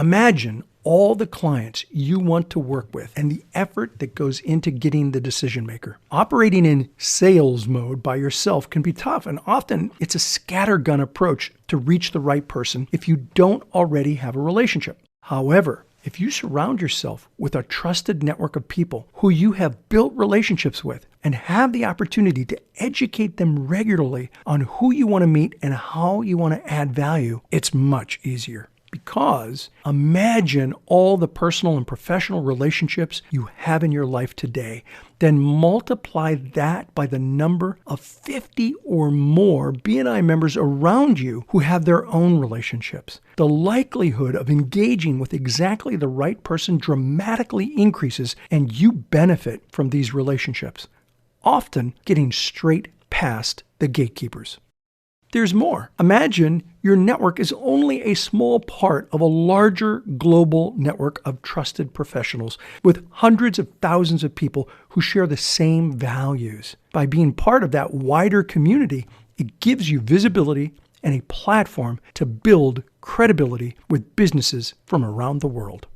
Imagine all the clients you want to work with and the effort that goes into getting the decision maker. Operating in sales mode by yourself can be tough, and often it's a scattergun approach to reach the right person if you don't already have a relationship. However, if you surround yourself with a trusted network of people who you have built relationships with and have the opportunity to educate them regularly on who you want to meet and how you want to add value, it's much easier. Because imagine all the personal and professional relationships you have in your life today, then multiply that by the number of 50 or more BNI members around you who have their own relationships. The likelihood of engaging with exactly the right person dramatically increases, and you benefit from these relationships, often getting straight past the gatekeepers. There's more. Imagine your network is only a small part of a larger global network of trusted professionals with hundreds of thousands of people who share the same values. By being part of that wider community, it gives you visibility and a platform to build credibility with businesses from around the world.